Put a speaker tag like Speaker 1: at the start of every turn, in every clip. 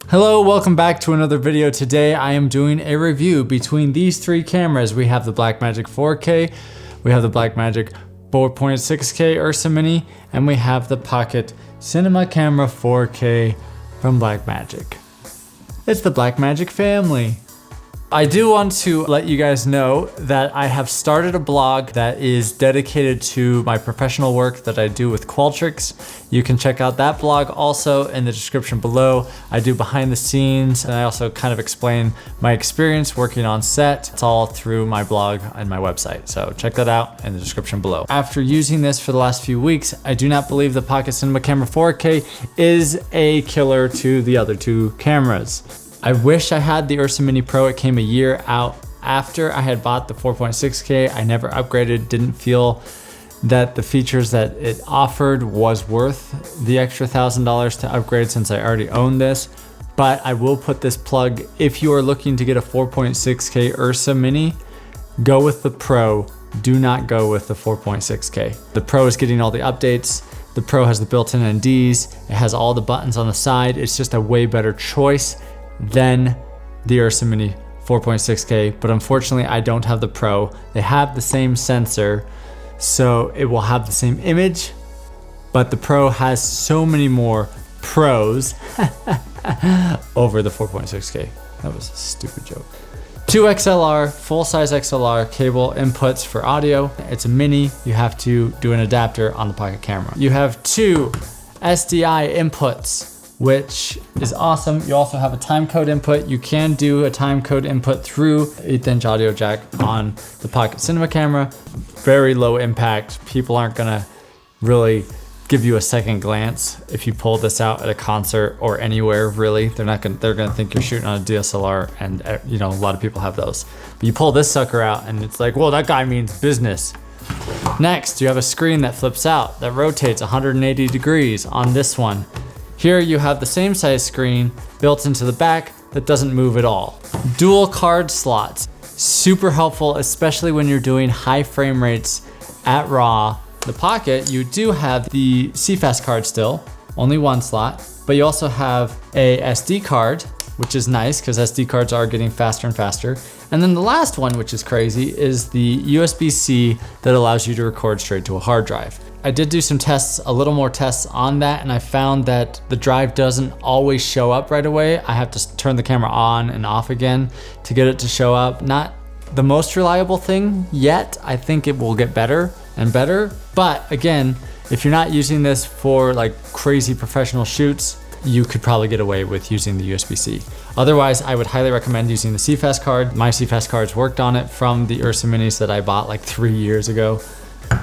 Speaker 1: Hello, welcome back to another video. Today I am doing a review between these three cameras. We have the Blackmagic 4K, we have the Blackmagic 4.6K Ursa Mini, and we have the Pocket Cinema Camera 4K from Blackmagic. It's the Blackmagic family. I do want to let you guys know that I have started a blog that is dedicated to my professional work that I do with Qualtrics. You can check out that blog also in the description below. I do behind the scenes and I also kind of explain my experience working on set. It's all through my blog and my website. So check that out in the description below. After using this for the last few weeks, I do not believe the Pocket Cinema Camera 4K is a killer to the other two cameras. I wish I had the Ursa Mini Pro. It came a year out after I had bought the 4.6K. I never upgraded, didn't feel that the features that it offered was worth the extra $1,000 to upgrade since I already own this. But I will put this plug, if you are looking to get a 4.6K Ursa Mini, go with the Pro. Do not go with the 4.6K. The Pro is getting all the updates. The Pro has the built-in NDs. It has all the buttons on the side. It's just a way better choice than the Ursa Mini 4.6K, but unfortunately I don't have the Pro. They have the same sensor, so it will have the same image, but the Pro has so many more pros over the 4.6K. That was a stupid joke. 2 XLR, full-size XLR cable inputs for audio. It's a mini. You have to do an adapter on the Pocket camera. You have 2 SDI inputs, which is awesome. You also have a timecode input. You can do a timecode input through 1/8" audio jack on the Pocket Cinema Camera. Very low impact. People aren't gonna really give you a second glance if you pull this out at a concert or anywhere, really. They're gonna think you're shooting on a DSLR, and you know, a lot of people have those. But you pull this sucker out and it's like, well, that guy means business. Next, you have a screen that flips out, that rotates 180 degrees on this one. Here you have the same size screen built into the back that doesn't move at all. Dual card slots, super helpful, especially when you're doing high frame rates at RAW. The Pocket, you do have the CFast card still, only one slot, but you also have a SD card, which is nice because SD cards are getting faster and faster. And then the last one, which is crazy, is the USB-C that allows you to record straight to a hard drive. I did do some tests, a little more tests on that, and I found that the drive doesn't always show up right away. I have to turn the camera on and off again to get it to show up. Not the most reliable thing yet. I think it will get better and better. But again, if you're not using this for like crazy professional shoots, you could probably get away with using the USB-C. Otherwise, I would highly recommend using the CFast card. My CFast cards worked on it from the Ursa Minis that I bought like 3 years ago.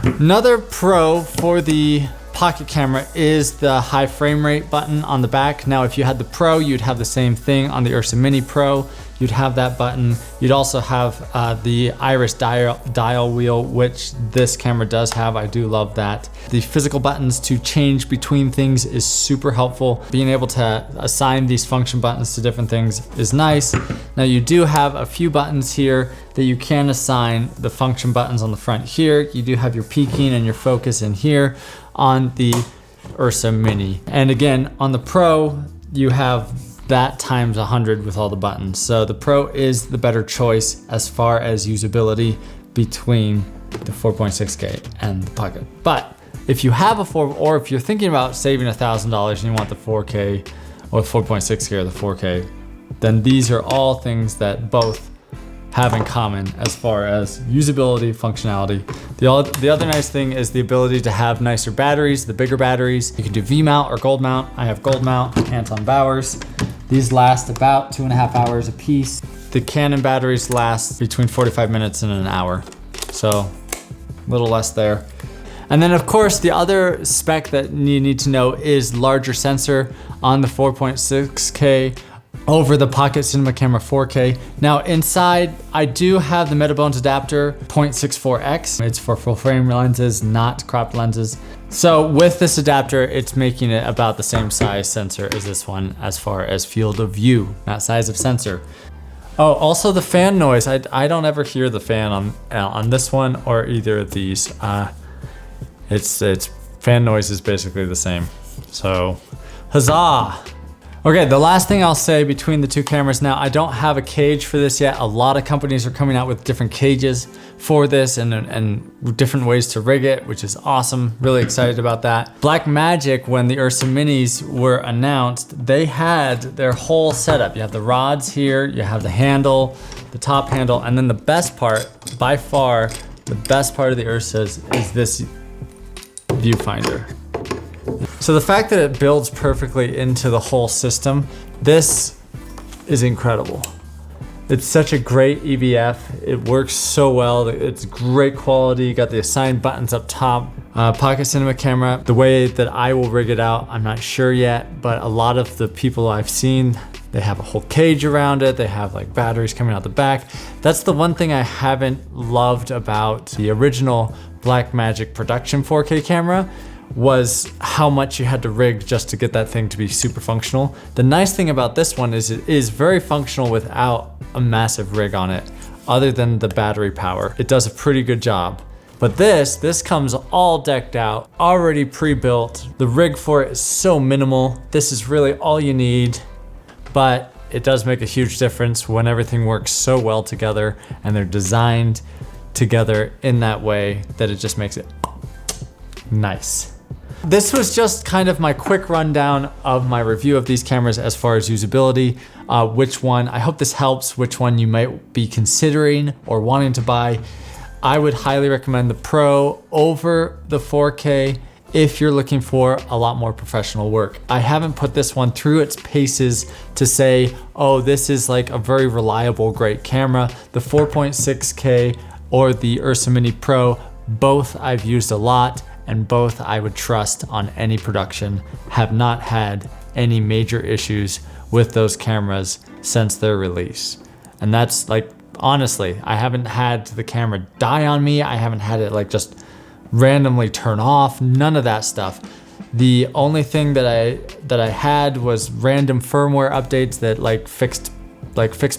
Speaker 1: Another pro for the Pocket camera is the high frame rate button on the back. Now, if you had the Pro, you'd have the same thing on the Ursa Mini Pro. You'd have that button. You'd also have the iris dial wheel, which this camera does have. I do love that. The physical buttons to change between things is super helpful. Being able to assign these function buttons to different things is nice. Now, you do have a few buttons here that you can assign the function buttons on the front here. You do have your peaking and your focus in here on the Ursa Mini. And again, on the Pro, you have that times 100 with all the buttons. So the Pro is the better choice as far as usability between the 4.6K and the Pocket. But if you have a or if you're thinking about saving $1,000 and you want the 4K or the 4.6K or the 4K, then these are all things that both have in common as far as usability, functionality. The other nice thing is the ability to have nicer batteries, the bigger batteries. You can do V mount or gold mount. I have gold mount, Anton Bowers. These last about 2.5 hours a piece. The Canon batteries last between 45 minutes and an hour. So a little less there. And then of course, the other spec that you need to know is larger sensor on the 4.6K over the Pocket Cinema Camera 4K. Now inside, I do have the Metabones adapter 0.64x. It's for full frame lenses, not cropped lenses. So with this adapter, it's making it about the same size sensor as this one as far as field of view, not size of sensor. Oh, also the fan noise. I don't ever hear the fan on this one or either of these. It's fan noise is basically the same. So huzzah. Okay, the last thing I'll say between the two cameras now, I don't have a cage for this yet. A lot of companies are coming out with different cages for this and different ways to rig it, which is awesome. Really excited about that. Blackmagic, when the Ursa Minis were announced, they had their whole setup. You have the rods here, you have the handle, the top handle, and then the best part, by far, the best part of the Ursas is this viewfinder. So the fact that it builds perfectly into the whole system, this is incredible. It's such a great EVF. It works so well. It's great quality. You got the assigned buttons up top. Pocket Cinema Camera, the way that I will rig it out, I'm not sure yet, but a lot of the people I've seen, they have a whole cage around it. They have like batteries coming out the back. That's the one thing I haven't loved about the original Blackmagic production 4K camera, was how much you had to rig just to get that thing to be super functional. The nice thing about this one is it is very functional without a massive rig on it, other than the battery power. It does a pretty good job. But this comes all decked out, already pre-built. The rig for it is so minimal. This is really all you need, but it does make a huge difference when everything works so well together and they're designed together in that way that it just makes it nice. This was just kind of my quick rundown of my review of these cameras as far as usability. Which one, I hope this helps, which one you might be considering or wanting to buy. I would highly recommend the Pro over the 4K if you're looking for a lot more professional work. I haven't put this one through its paces to say, oh, this is like a very reliable, great camera. The 4.6K or the Ursa Mini Pro, both I've used a lot, and both I would trust on any production. Have not had any major issues with those cameras since their release. And that's like, honestly, I haven't had the camera die on me. I haven't had it like just randomly turn off, none of that stuff. The only thing that I had was random firmware updates that like fixed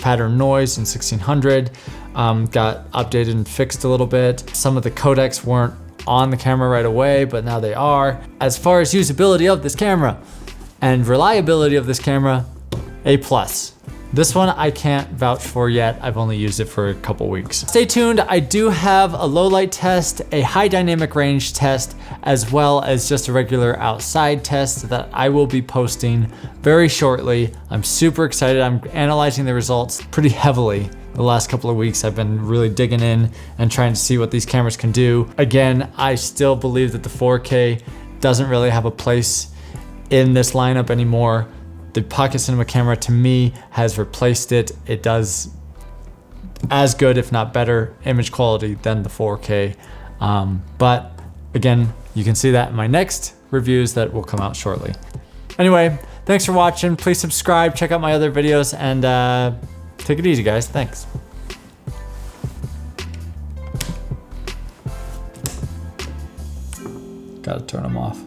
Speaker 1: pattern noise in 1600, got updated and fixed a little bit. Some of the codecs weren't on the camera right away, but now they are. As far as usability of this camera and reliability of this camera, A+. This one I can't vouch for yet. I've only used it for a couple weeks. Stay tuned. I do have a low light test, a high dynamic range test, as well as just a regular outside test that I will be posting very shortly. I'm super excited. I'm analyzing the results pretty heavily. The last couple of weeks, I've been really digging in and trying to see what these cameras can do. Again, I still believe that the 4K doesn't really have a place in this lineup anymore. The Pocket Cinema Camera, to me, has replaced it. It does as good, if not better, image quality than the 4K. But again, you can see that in my next reviews that will come out shortly. Anyway, thanks for watching. Please subscribe, check out my other videos, and take it easy, guys. Thanks. Gotta turn them off.